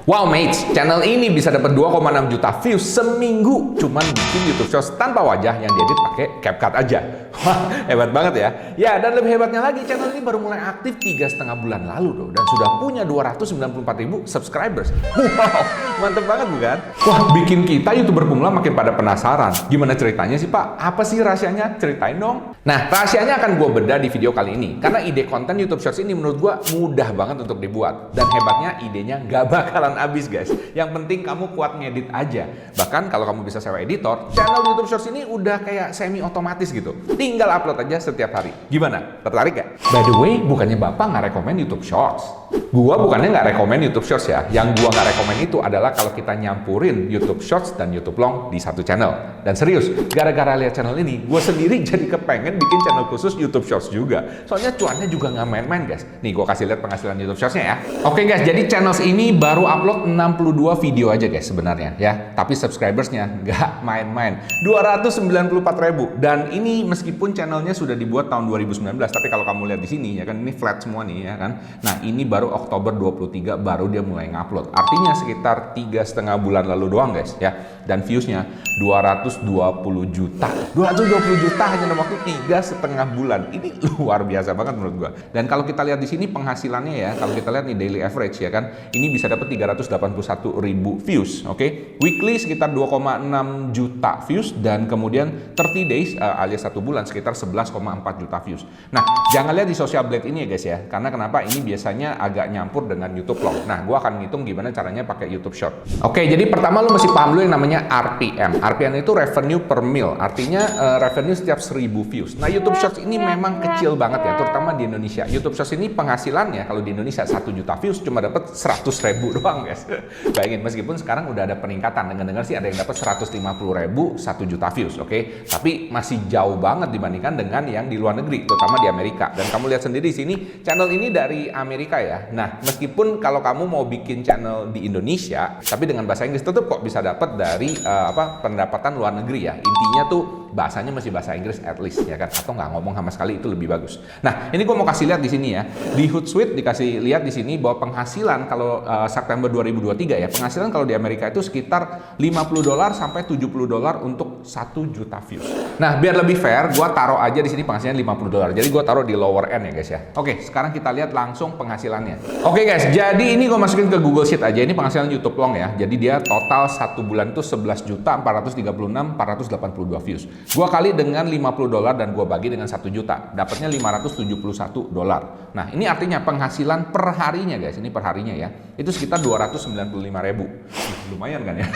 Wow mates, channel ini bisa dapat 2,6 juta views seminggu cuman bikin YouTube Shorts tanpa wajah yang diedit pakai CapCut aja. Wah, hebat banget ya. Ya, dan lebih hebatnya lagi, channel ini baru mulai aktif 3,5 bulan lalu loh, dan sudah punya 294.000 subscribers. Wow, mantep banget bukan? Wah, bikin kita YouTuber pemula makin pada penasaran. Gimana ceritanya sih Pak? Apa sih rahasianya? Ceritain dong. Nah, rahasianya akan gue bedah di video kali ini. Karena ide konten YouTube Shorts ini menurut gue mudah banget untuk dibuat. Dan hebatnya idenya nggak bakalan habis guys. Yang penting kamu kuat ngedit aja. Bahkan kalau kamu bisa sewa editor, channel YouTube Shorts ini udah kayak semi otomatis gitu. Tinggal upload aja setiap hari. Gimana? Tertarik gak? By the way, bukannya Bapak nggak rekomen YouTube Shorts. Gua bukannya nggak rekomen YouTube Shorts ya. Yang gua nggak rekomen itu adalah kalau kita nyampurin YouTube Shorts dan YouTube Long di satu channel. Dan serius, gara-gara lihat channel ini, gua sendiri jadi kepengen bikin channel khusus YouTube Shorts juga. Soalnya cuannya juga nggak main-main guys. Nih gua kasih lihat penghasilan YouTube Shorts-nya ya. Oke guys, jadi channel ini baru upload 62 video aja guys sebenarnya ya. Tapi subscribersnya nggak main-main. 294.000. Dan ini meskipun channelnya sudah dibuat tahun 2019, tapi kalau kamu lihat di sini ya kan ini flat semua nih ya kan. Nah, ini baru Oktober 23 baru dia mulai ngupload. Artinya sekitar 3,5 bulan lalu doang guys ya. Dan viewsnya 220 juta. 220 juta hanya dalam waktu 3,5 bulan. Ini luar biasa banget menurut gua. Dan kalau kita lihat di sini penghasilannya ya, kalau kita lihat nih daily average ya kan, ini bisa dapat 381.000 views, oke? Weekly sekitar 2,6 juta views dan kemudian 30 days alias 1 bulan sekitar 11,4 juta views. Nah, jangan lihat di social blade ini ya guys ya. Karena kenapa? Ini biasanya agak nyampur dengan YouTube Long. Nah, gua akan ngitung gimana caranya pakai YouTube Short. Oke, jadi pertama lu mesti paham dulu yang namanya RPM. RPM itu revenue per mil. Artinya revenue setiap 1000 views. Nah, YouTube Shorts ini memang kecil banget ya, terutama di Indonesia. YouTube Shorts ini penghasilannya kalau di Indonesia 1 juta views cuma dapat 100.000 doang guys. Bayangin, meskipun sekarang udah ada peningkatan. Dengar-dengar sih ada yang dapat 150.000 1 juta views, oke? Tapi masih jauh banget dibandingkan dengan yang di luar negeri, terutama di Amerika. Dan kamu lihat sendiri di sini, channel ini dari Amerika ya. Nah, meskipun kalau kamu mau bikin channel di Indonesia, tapi dengan bahasa Inggris tetap kok bisa dapat dari pendapatan luar negeri ya. Intinya tuh bahasanya masih bahasa Inggris at least ya kan, atau nggak ngomong sama sekali itu lebih bagus. Nah, ini gue mau kasih lihat di sini ya. Di Hootsuite dikasih lihat di sini bahwa penghasilan kalau September 2023 ya, penghasilan kalau di Amerika itu sekitar $50 sampai $70 untuk 1 juta views. Nah, biar lebih fair, gue taruh aja di sini penghasilan $50. Jadi gue taruh di lower end ya guys ya. Oke, sekarang kita lihat langsung penghasilannya. Oke guys, jadi ini gue masukin ke Google Sheet aja. Ini penghasilan YouTube Long ya. Jadi dia total 1 bulan itu 11.436.482 views. Gua kali dengan $50 dan gua bagi dengan 1 juta, dapatnya $571. Nah, ini artinya penghasilan per harinya guys, ini per harinya ya, itu sekitar 295.000. Lumayan kan ya?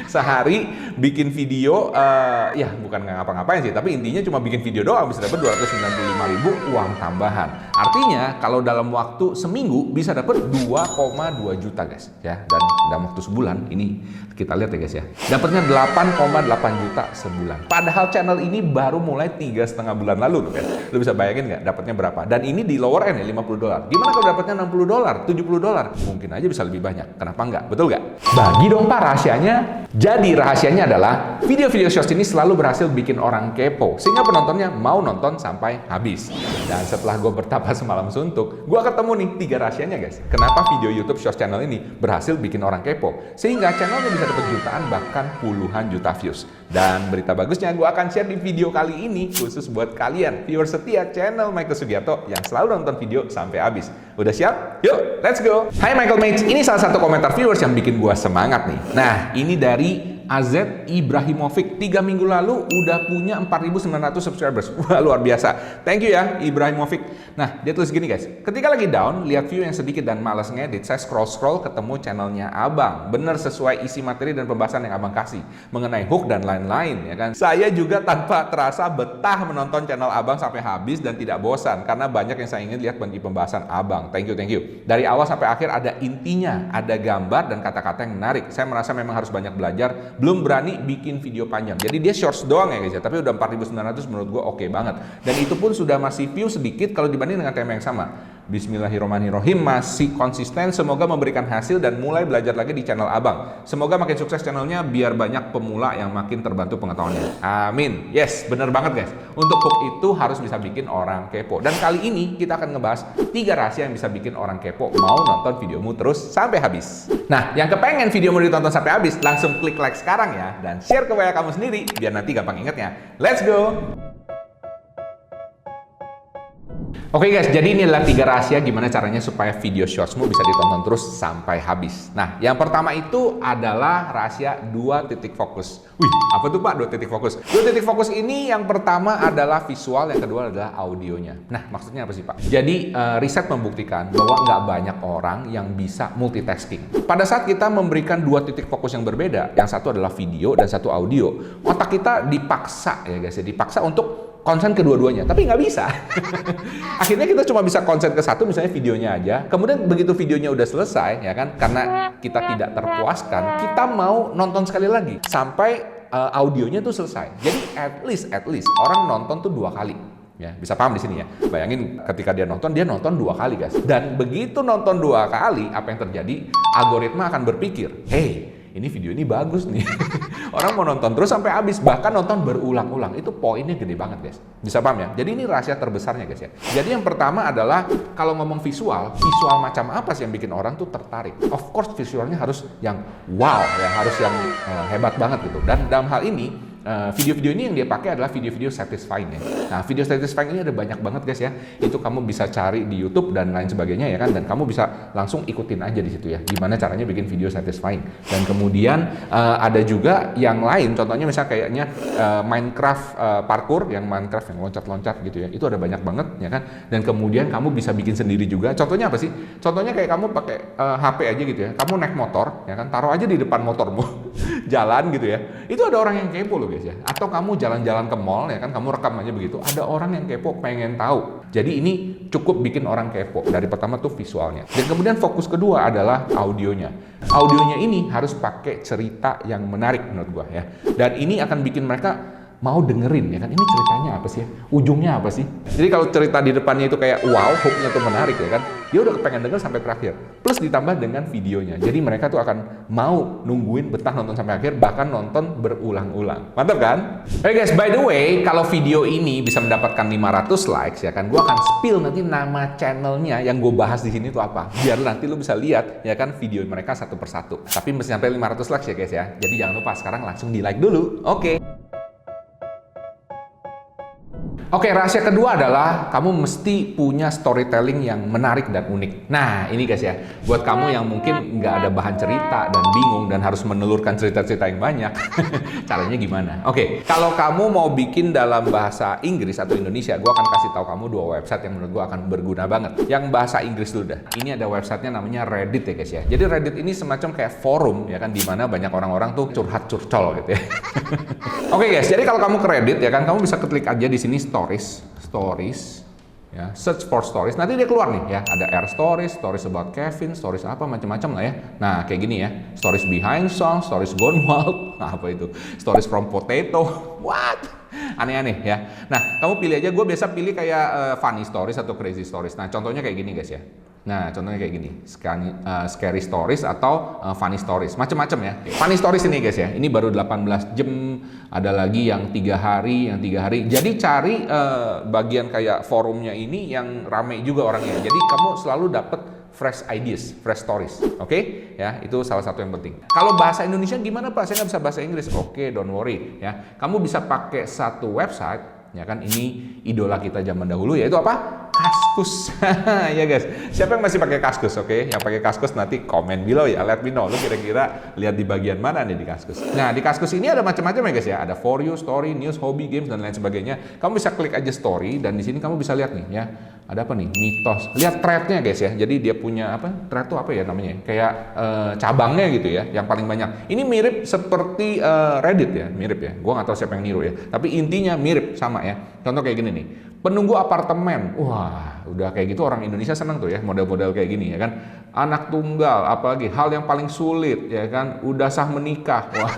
Sehari bikin video, ya bukan nggak ngapa-ngapain sih, tapi intinya cuma bikin video doang bisa dapat 295.000 uang tambahan. Artinya kalau dalam waktu seminggu bisa dapat 2,2 juta guys ya, dan dalam waktu sebulan ini kita lihat ya guys ya, dapatnya 8,8 juta sebulan. Padahal channel ini baru mulai 3,5 bulan lalu loh guys. Lo bisa bayangin nggak dapatnya berapa? Dan ini di lower end ya, $50. Gimana kalau dapatnya $60, $70? Mungkin aja bisa lebih banyak. Kenapa nggak? Betul nggak? Bagi dong Pak rahasianya. Jadi rahasianya adalah video-video shorts ini selalu berhasil bikin orang kepo, sehingga penontonnya mau nonton sampai habis. Dan setelah gue bertapa semalam suntuk, gue ketemu nih 3 rahasianya guys. Kenapa video YouTube Shorts channel ini berhasil bikin orang kepo, sehingga channelnya bisa dapat jutaan bahkan puluhan juta views. Dan berita bagusnya gue akan share di video kali ini khusus buat kalian viewer setia channel Michael Sugiarto yang selalu nonton video sampai habis. Udah siap? Yuk, let's go! Hai Michael Mates, ini salah satu komentar viewers yang bikin gue semangat nih. Nah, ini dari AZ Ibrahimovic, 3 minggu lalu udah punya 4.900 subscribers. Wah, luar biasa. Thank you ya Ibrahimovic. Nah, dia tulis gini guys, ketika lagi down, lihat view yang sedikit dan malas ngedit, saya scroll ketemu channelnya Abang. Bener sesuai isi materi dan pembahasan yang Abang kasih mengenai hook dan lain-lain ya kan. Saya juga tanpa terasa betah menonton channel Abang sampai habis dan tidak bosan karena banyak yang saya ingin lihat di pembahasan Abang. Thank you. Dari awal sampai akhir ada intinya, ada gambar dan kata-kata yang menarik. Saya merasa memang harus banyak belajar, belum berani bikin video panjang. Jadi dia shorts doang ya guys ya, tapi udah 4.900 menurut gue oke banget. Dan itu pun sudah masih view sedikit kalau dibanding dengan tema yang sama. Bismillahirrahmanirrahim, masih konsisten, semoga memberikan hasil dan mulai belajar lagi di channel Abang. Semoga makin sukses channelnya biar banyak pemula yang makin terbantu pengetahuannya. Amin. Yes, bener banget guys. Untuk hook itu harus bisa bikin orang kepo. Dan kali ini kita akan ngebahas 3 rahasia yang bisa bikin orang kepo mau nonton videomu terus sampai habis. Nah, yang kepengen videomu ditonton sampai habis, langsung klik like sekarang ya. Dan share ke WA kamu sendiri, biar nanti gampang ingetnya. Let's go! Oke guys, jadi ini adalah 3 rahasia gimana caranya supaya video shortsmu bisa ditonton terus sampai habis. Nah, yang pertama itu adalah rahasia 2 titik fokus. Wih, apa tuh Pak 2 titik fokus? 2 titik fokus ini yang pertama adalah visual, yang kedua adalah audionya. Nah, maksudnya apa sih Pak? Jadi riset membuktikan bahwa nggak banyak orang yang bisa multitasking. Pada saat kita memberikan 2 titik fokus yang berbeda, yang satu adalah video dan satu audio, otak kita dipaksa ya guys ya, dipaksa untuk konsen kedua-duanya, tapi nggak bisa. Akhirnya kita cuma bisa konsen ke satu, misalnya videonya aja. Kemudian begitu videonya udah selesai, ya kan? Karena kita tidak terpuaskan, kita mau nonton sekali lagi sampai audionya tuh selesai. Jadi at least orang nonton tuh 2 kali. Ya, bisa paham di sini ya. Bayangin ketika dia nonton 2 kali guys. Dan begitu nonton 2 kali, apa yang terjadi? Algoritma akan berpikir, hey, ini video ini bagus nih. Orang mau nonton terus sampai habis, bahkan nonton berulang-ulang. Itu poinnya gede banget guys. Bisa paham ya? Jadi ini rahasia terbesarnya guys ya. Jadi yang pertama adalah kalau ngomong visual macam apa sih yang bikin orang tuh tertarik? Of course visualnya harus yang wow, ya harus yang hebat banget gitu. Dan dalam hal ini video-video ini yang dia pakai adalah video-video satisfying ya. Nah, video satisfying ini ada banyak banget guys ya. Itu kamu bisa cari di YouTube dan lain sebagainya ya kan. Dan kamu bisa langsung ikutin aja di situ ya. Gimana caranya bikin video satisfying. Dan kemudian ada juga yang lain. Contohnya misalnya kayaknya Minecraft parkour, yang Minecraft yang loncat-loncat gitu ya. Itu ada banyak banget ya kan. Dan kemudian kamu bisa bikin sendiri juga. Contohnya apa sih? Contohnya kayak kamu pakai HP aja gitu ya. Kamu naik motor ya kan. Taruh aja di depan motormu. Jalan gitu ya. Itu ada orang yang kepo loh. Ya. Atau kamu jalan-jalan ke mall ya kan, kamu rekam aja begitu, ada orang yang kepo pengen tahu. Jadi ini cukup bikin orang kepo. Dari pertama tuh visualnya. Dan kemudian fokus kedua adalah audionya. Audionya ini harus pakai cerita yang menarik menurut gua ya. Dan ini akan bikin mereka mau dengerin ya kan, ini ceritanya apa sih ya? Ujungnya apa sih? Jadi kalau cerita di depannya itu kayak wow, hooknya tuh menarik ya kan, dia udah pengen denger sampai terakhir. Plus ditambah dengan videonya, jadi mereka tuh akan mau nungguin betah nonton sampai akhir, bahkan nonton berulang-ulang. Mantap kan? Oke guys, by the way, kalau video ini bisa mendapatkan 500 likes ya kan, gua akan spill nanti nama channelnya yang gue bahas di sini tuh apa, biar nanti lu bisa lihat ya kan video mereka satu persatu. Tapi mesti sampai 500 likes ya guys ya. Jadi jangan lupa sekarang langsung di like dulu. Oke. Oke, rahasia kedua adalah kamu mesti punya storytelling yang menarik dan unik. Nah, ini guys ya, buat kamu yang mungkin nggak ada bahan cerita dan bingung dan harus menelurkan cerita-cerita yang banyak, caranya gimana? Oke, kalau kamu mau bikin dalam bahasa Inggris atau Indonesia, gue akan kasih tahu kamu 2 website yang menurut gue akan berguna banget. Yang bahasa Inggris dulu dah. Ini ada websitenya namanya Reddit ya guys ya. Jadi Reddit ini semacam kayak forum ya kan, di mana banyak orang-orang tuh curhat-curcol gitu ya. Oke guys, jadi kalau kamu ke Reddit ya kan, kamu bisa klik aja di sini stories ya, search for stories, nanti dia keluar nih ya, ada air stories about Kevin, stories apa macam-macam lah ya. Nah kayak gini ya, stories behind song, stories gone wild, apa itu, stories from potato, what, aneh-aneh ya. Nah kamu pilih aja, gue biasa pilih kayak funny stories atau crazy stories. Nah contohnya kayak gini guys ya. Nah, contohnya kayak gini, scary stories atau funny stories, macam-macam ya. Funny stories ini guys ya, ini baru 18 jam, ada lagi yang 3 hari, yang 3 hari. Jadi cari bagian kayak forumnya ini yang rame juga orangnya. Jadi kamu selalu dapat fresh ideas, fresh stories, oke? Ya, itu salah satu yang penting. Kalau bahasa Indonesia gimana Pak? Saya nggak bisa bahasa Inggris. Oke, don't worry ya. Kamu bisa pakai satu website, ya kan? Ini idola kita zaman dahulu, yaitu apa? Kaskus. Ya guys, siapa yang masih pakai Kaskus? Oke, yang pakai Kaskus nanti komen below ya, let me know. Lu kira-kira lihat di bagian mana nih di Kaskus? Nah, di Kaskus ini ada macam-macam ya guys ya. Ada for you, story, news, hobby, games dan lain sebagainya. Kamu bisa klik aja story dan di sini kamu bisa lihat nih ya. Ada apa nih? Mitos. Lihat thread-nya guys ya. Jadi dia punya apa? Thread itu apa ya namanya? Kayak cabangnya gitu ya, yang paling banyak. Ini mirip seperti Reddit ya, mirip ya. Gua nggak tahu siapa yang niru ya. Tapi intinya mirip sama ya. Contoh kayak gini nih. Penunggu apartemen. Wah, udah kayak gitu orang Indonesia senang tuh ya, model-model kayak gini ya kan. anak tunggal, apalagi hal yang paling sulit, ya kan, udah sah menikah. Wah.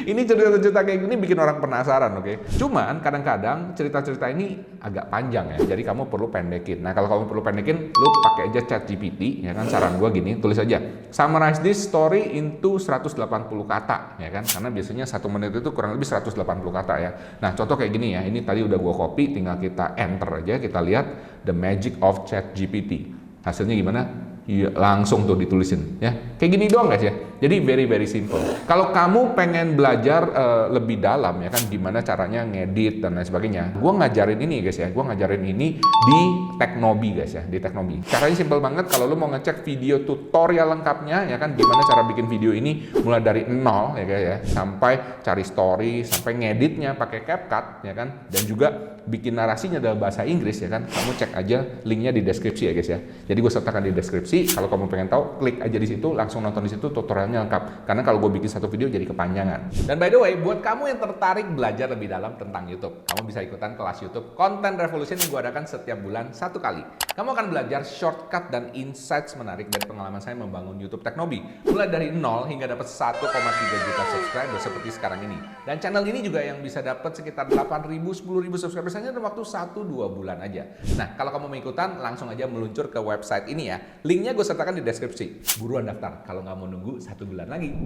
Ini cerita-cerita kayak gini bikin orang penasaran, oke? Cuman kadang-kadang cerita-cerita ini agak panjang ya, jadi kamu perlu pendekin. Nah, kalau kamu perlu pendekin, lu pakai aja ChatGPT, ya kan? Saran gua gini, tulis aja, summarize this story into 180 kata, ya kan? Karena biasanya 1 menit itu kurang lebih 180 kata ya. Nah, contoh kayak gini ya, ini tadi udah gua copy, tinggal kita enter aja, kita lihat the magic of ChatGPT. Hasilnya gimana? Iya, langsung tuh ditulisin ya. Kayak gini doang guys ya. Jadi very simple. Kalau kamu pengen belajar lebih dalam ya kan gimana caranya ngedit dan lain sebagainya. Gua ngajarin ini guys ya. Gua ngajarin ini di Teknobi guys ya, di Teknobi. Caranya simple banget kalau lu mau ngecek video tutorial lengkapnya ya kan gimana cara bikin video ini mulai dari nol ya guys ya sampai cari story, sampai ngeditnya pakai CapCut ya kan dan juga bikin narasinya dalam bahasa Inggris ya kan, kamu cek aja linknya di deskripsi ya guys ya. Jadi gue sertakan di deskripsi. Kalau kamu pengen tahu, klik aja di situ, langsung nonton di situ tutorialnya lengkap. Karena kalau gue bikin satu video jadi kepanjangan. Dan by the way, buat kamu yang tertarik belajar lebih dalam tentang YouTube, kamu bisa ikutan kelas YouTube Content Revolution yang gue adakan setiap bulan 1 kali. Kamu akan belajar shortcut dan insights menarik dari pengalaman saya membangun YouTube Teknobi, mulai dari 0 hingga dapat 1,3 juta subscriber seperti sekarang ini. Dan channel ini juga yang bisa dapat sekitar 8.000, 10.000 subscriber hanya dalam waktu 1-2 bulan aja. Nah, kalau kamu mau ikutan, langsung aja meluncur ke website ini ya. Linknya gue sertakan di deskripsi. Buruan daftar kalau nggak mau nunggu 1 bulan lagi.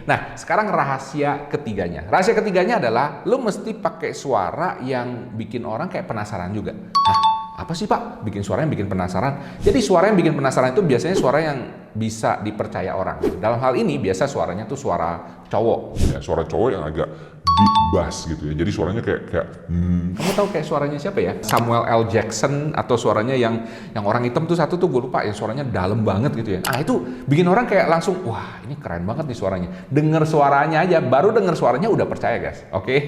Nah, sekarang rahasia ketiganya. Rahasia ketiganya adalah lo mesti pakai suara yang bikin orang kayak penasaran juga. Hah, apa sih Pak? Bikin suara yang bikin penasaran. Jadi suara yang bikin penasaran itu biasanya suara yang bisa dipercaya orang. Dalam hal ini biasa suaranya tuh suara cowok. Ya, suara cowok yang agak deep bass gitu ya. Jadi suaranya kayak Kamu tahu kayak suaranya siapa ya? Samuel L. Jackson atau suaranya yang orang hitam tuh satu tuh gue lupa yang suaranya dalam banget gitu ya. Ah itu bikin orang kayak langsung wah ini keren banget nih suaranya. Dengar suaranya aja, baru dengar suaranya udah percaya guys. Oke?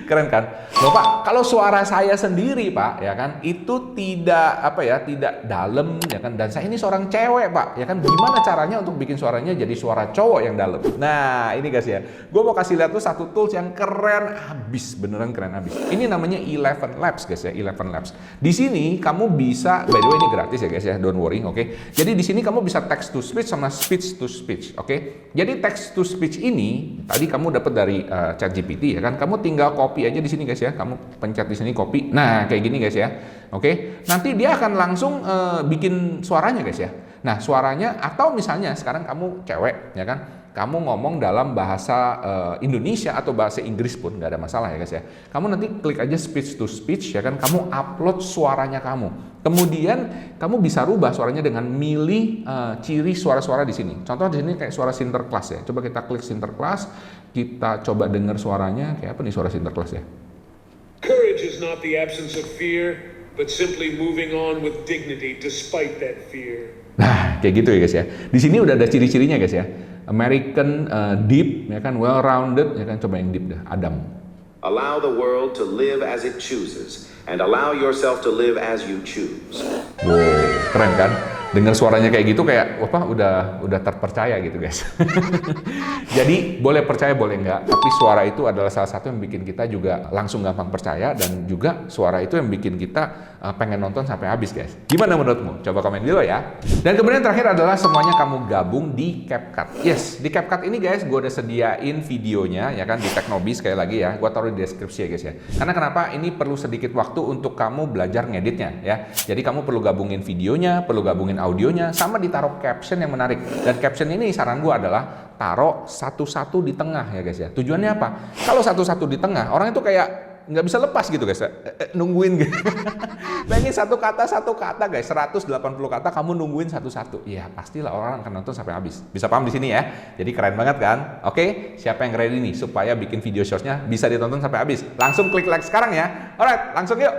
Keren kan? Loh Pak, kalau suara saya sendiri Pak ya kan itu tidak tidak dalam ya kan dan saya ini seorang cewek Pak ya kan gimana caranya untuk bikin suaranya jadi suara cowok yang dalam. Nah, ini guys ya. Gue mau kasih lihat tuh satu tools yang keren abis, beneran keren abis. Ini namanya Eleven Labs guys ya, Eleven Labs. Di sini kamu bisa, by the way ini gratis ya guys ya, don't worry, oke. Jadi di sini kamu bisa text to speech sama speech to speech, oke. Jadi text to speech ini tadi kamu dapat dari ChatGPT ya kan. Kamu tinggal copy aja di sini guys ya. Kamu pencet di sini copy. Nah, kayak gini guys ya. Oke. Nanti dia akan langsung bikin suaranya guys ya. Nah, suaranya atau misalnya sekarang kamu cewek ya kan. Kamu ngomong dalam bahasa Indonesia atau bahasa Inggris pun nggak ada masalah ya guys ya. Kamu nanti klik aja speech to speech ya kan. Kamu upload suaranya kamu. Kemudian kamu bisa rubah suaranya dengan milih ciri suara-suara di sini. Contoh di sini kayak suara Sinterklas ya. Coba kita klik Sinterklas. Kita coba dengar suaranya kayak apa nih suara Sinterklas ya. Courage is not the absence of fear, but simply moving on with dignity despite that fear. Nah, kayak gitu ya guys ya. Di sini udah ada ciri-cirinya guys ya. American deep ya kan, well rounded ya kan, coba yang deep dah. Adam. Allow the world to live as it chooses and allow yourself to live as you choose. Wow, keren kan? Dengar suaranya kayak gitu kayak apa udah terpercaya gitu guys. Jadi boleh percaya boleh enggak, tapi suara itu adalah salah satu yang bikin kita juga langsung gampang percaya dan juga suara itu yang bikin kita pengen nonton sampai habis guys. Gimana menurutmu? Coba komen dulu ya. Dan kemudian terakhir adalah semuanya kamu gabung di CapCut. Yes, di CapCut ini guys gue udah sediain videonya ya kan di Teknobi sekali lagi ya. Gue taruh di deskripsi ya guys ya. Karena kenapa? Ini perlu sedikit waktu untuk kamu belajar ngeditnya ya. Jadi kamu perlu gabungin videonya, perlu gabungin audionya, sama ditaruh caption yang menarik. Dan caption ini saran gue adalah taruh satu-satu di tengah ya guys ya. Tujuannya apa? Kalau satu-satu di tengah, orang itu kayak nggak bisa lepas gitu guys, nungguin gitu. Pengen satu kata guys, 180 kata kamu nungguin satu-satu. Ya pastilah orang akan nonton sampai habis. Bisa paham di sini ya? Jadi keren banget kan? Oke, siapa yang ready nih supaya bikin video shortsnya bisa ditonton sampai habis? Langsung klik like sekarang ya. Alright, langsung yuk.